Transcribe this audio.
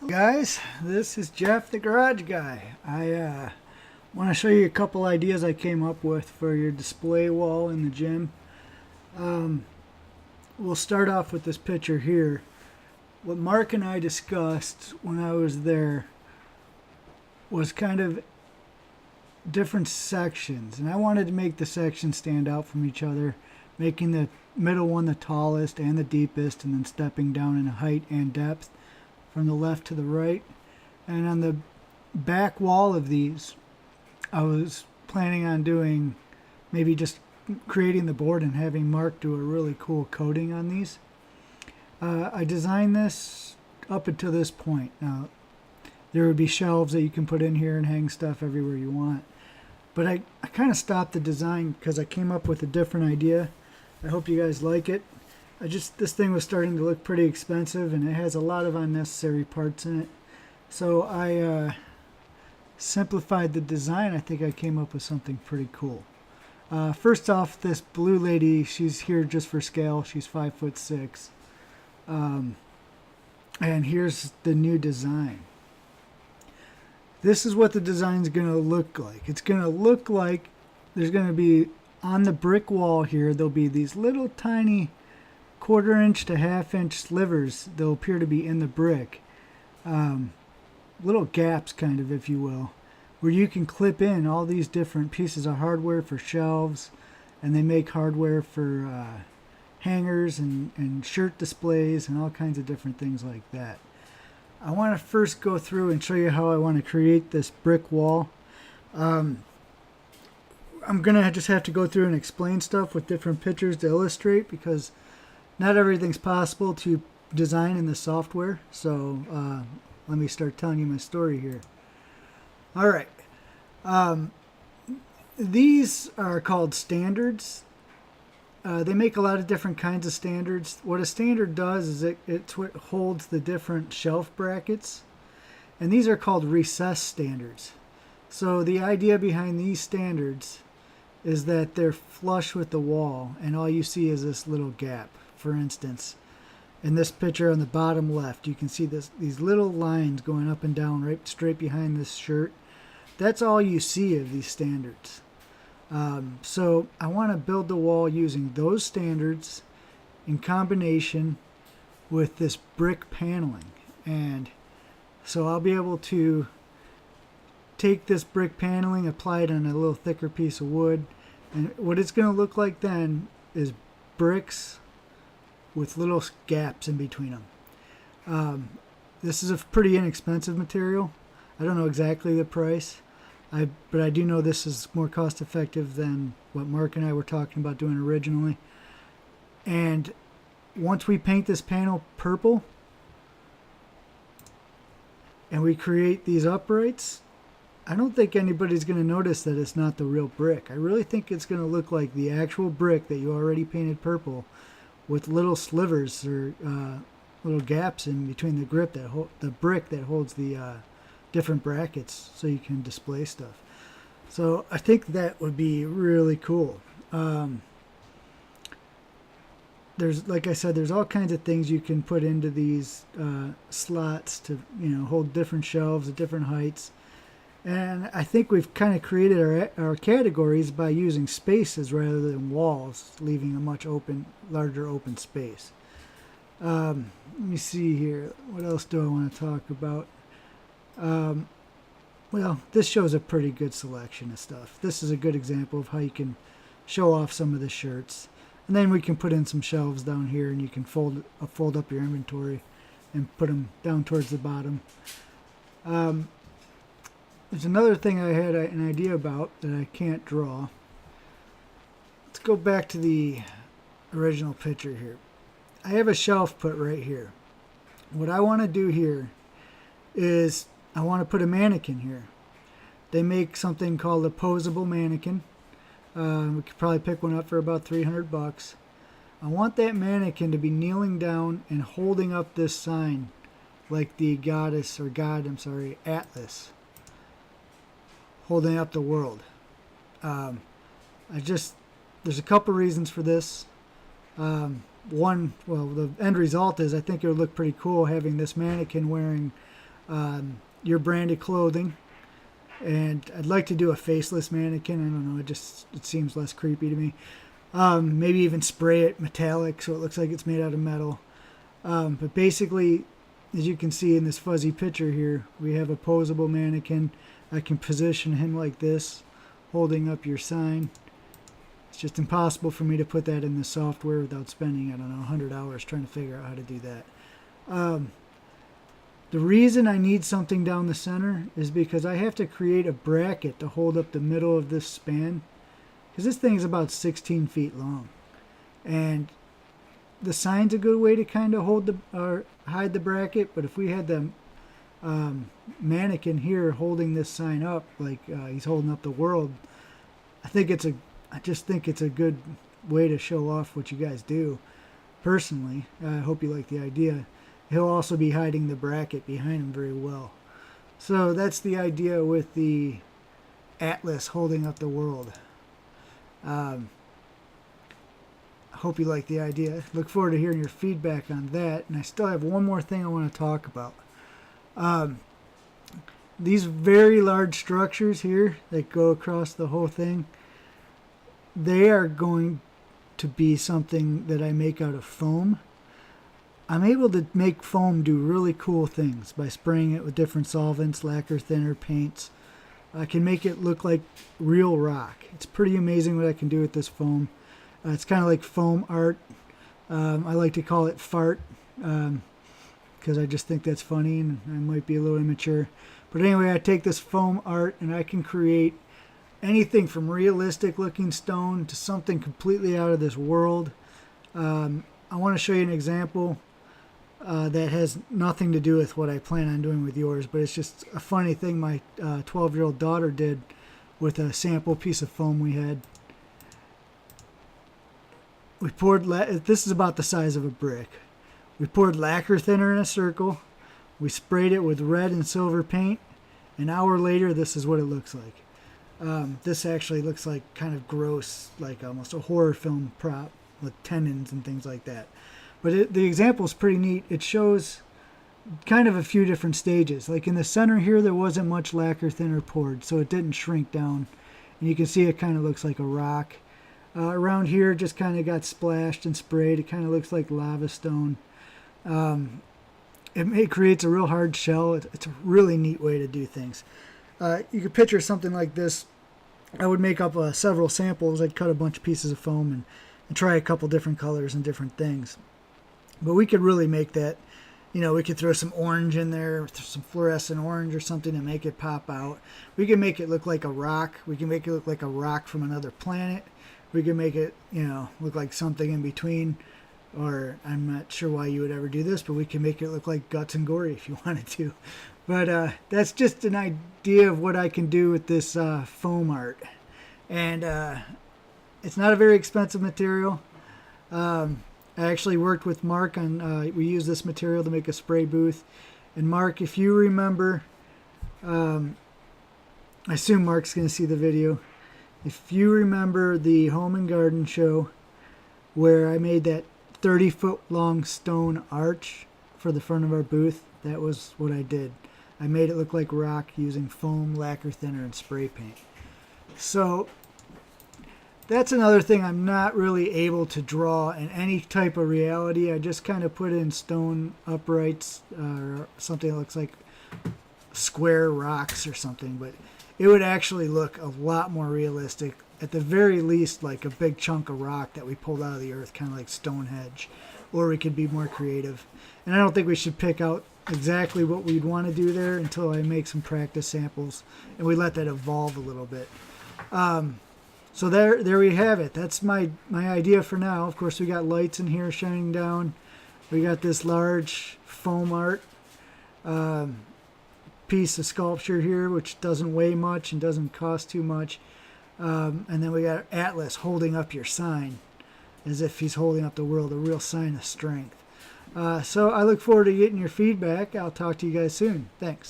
Guys, this is Jeff the Garage Guy. I want to show you a couple ideas I came up with for your display wall in the gym. We'll start off with this picture here. What Mark and I discussed when I was there was kind of different sections, and I wanted to make the sections stand out from each other, making the middle one the tallest and the deepest, and then stepping down in height and depth from the left to the right. And on the back wall of these, I was planning on doing maybe just creating the board and having Mark do a really cool coating on these. I designed this up until this point. Now, there would be shelves that you can put in here and hang stuff everywhere you want. But I kind of stopped the design because I came up with a different idea. I hope you guys like it. This thing was starting to look pretty expensive, and it has a lot of unnecessary parts in it. So I simplified the design. I think I came up with something pretty cool. First off, this blue lady, she's here just for scale. She's 5'6". And here's the new design. This is what the design's going to look like. It's going to look like there's going to be on the brick wall here, there'll be these little tiny 1/4 inch to 1/2 inch slivers. They'll appear to be in the brick. Little gaps, kind of, if you will, where you can clip in all these different pieces of hardware for shelves, and they make hardware for hangers and shirt displays and all kinds of different things like that. I want to first go through and show you how I want to create this brick wall. I'm going to just have to go through and explain stuff with different pictures to illustrate, because not everything's possible to design in the software. So let me start telling you my story here. All right. These are called standards. They make a lot of different kinds of standards. What a standard does is it holds the different shelf brackets, and these are called recess standards. So the idea behind these standards is that they're flush with the wall, and all you see is this little gap. For instance, in this picture on the bottom left, you can see these little lines going up and down right straight behind this shirt. That's all you see of these standards. So I want to build the wall using those standards in combination with this brick paneling. And so I'll be able to take this brick paneling, apply it on a little thicker piece of wood, and what it's going to look like then is bricks with little gaps in between them. This is a pretty inexpensive material. I don't know exactly the price, but I do know this is more cost effective than what Mark and I were talking about doing originally. And once we paint this panel purple and we create these uprights, I don't think anybody's going to notice that it's not the real brick. I really think it's going to look like the actual brick that you already painted purple, with little slivers or little gaps in between the brick that holds the different brackets, so you can display stuff. So I think that would be really cool. There's, like I said, there's all kinds of things you can put into these slots to hold different shelves at different heights. And I think we've kind of created our categories by using spaces rather than walls, leaving a much larger open space. Let me see here. What else do I want to talk about? Well, this shows a pretty good selection of stuff. This is a good example of how you can show off some of the shirts. And then we can put in some shelves down here, and you can fold up your inventory and put them down towards the bottom. There's another thing I had an idea about that I can't draw. Let's go back to the original picture here. I have a shelf put right here. What I want to do here is I want to put a mannequin here. They make something called a posable mannequin. We could probably pick one up for about $300. I want that mannequin to be kneeling down and holding up this sign like the Atlas, holding up the world. There's a couple reasons for this. One, well, the end result is I think it would look pretty cool having this mannequin wearing your branded clothing. And I'd like to do a faceless mannequin. I don't know, it seems less creepy to me. Maybe even spray it metallic so it looks like it's made out of metal. But basically, as you can see in this fuzzy picture here, we have a posable mannequin. I can position him like this, holding up your sign. It's just impossible for me to put that in the software without spending, I don't know, 100 hours trying to figure out how to do that. The reason I need something down the center is because I have to create a bracket to hold up the middle of this span. Because this thing is about 16 feet long. And the sign's a good way to kind of hold or hide the bracket. But if we had the mannequin here holding this sign up, like he's holding up the world, I just think it's a good way to show off what you guys do. Personally, I hope you like the idea. He'll also be hiding the bracket behind him very well. So that's the idea with the Atlas holding up the world. I hope you like the idea. Look forward to hearing your feedback on that. And I still have one more thing I want to talk about. These very large structures here that go across the whole thing, they are going to be something that I make out of foam. I'm able to make foam do really cool things by spraying it with different solvents, lacquer thinner, paints. I can make it look like real rock. It's pretty amazing what I can do with this foam. It's kind of like foam art. I like to call it fart because I just think that's funny and I might be a little immature. But anyway, I take this foam art and I can create anything from realistic looking stone to something completely out of this world. I want to show you an example that has nothing to do with what I plan on doing with yours, but it's just a funny thing my 12-year-old daughter did with a sample piece of foam we had. We poured, this is about the size of a brick. We poured lacquer thinner in a circle. We sprayed it with red and silver paint. An hour later, this is what it looks like. This actually looks like kind of gross, like almost a horror film prop with tendons and things like that. But the example is pretty neat. It shows kind of a few different stages. Like in the center here, there wasn't much lacquer thinner poured, so it didn't shrink down. And you can see it kind of looks like a rock. Around here, just kind of got splashed and sprayed. It kind of looks like lava stone. It creates a real hard shell. It's a really neat way to do things. You could picture something like this. I would make up several samples. I'd cut a bunch of pieces of foam and try a couple different colors and different things. But we could really make that, we could throw some orange in there, some fluorescent orange or something to make it pop out. We can make it look like a rock. We can make it look like a rock from another planet. We can make it, look like something in between. Or I'm not sure why you would ever do this, but we can make it look like guts and gory if you wanted to. But that's just an idea of what I can do with this foam art. And it's not a very expensive material. I actually worked with Mark on, we used this material to make a spray booth. And Mark, if you remember, I assume Mark's going to see the video. If you remember the Home and Garden show where I made that 30-foot long stone arch for the front of our booth, that was what I did. I made it look like rock using foam, lacquer thinner, and spray paint. So that's another thing I'm not really able to draw in any type of reality. I just kind of put in stone uprights or something that looks like square rocks or something, but it would actually look a lot more realistic. At the very least, like a big chunk of rock that we pulled out of the earth, kind of like Stonehenge. Or we could be more creative. And I don't think we should pick out exactly what we'd want to do there until I make some practice samples and we let that evolve a little bit. So there we have it. That's my idea for now. Of course, we got lights in here shining down. We got this large foam art piece of sculpture here, which doesn't weigh much and doesn't cost too much. And then we got Atlas holding up your sign as if he's holding up the world, a real sign of strength. So I look forward to getting your feedback. I'll talk to you guys soon. Thanks.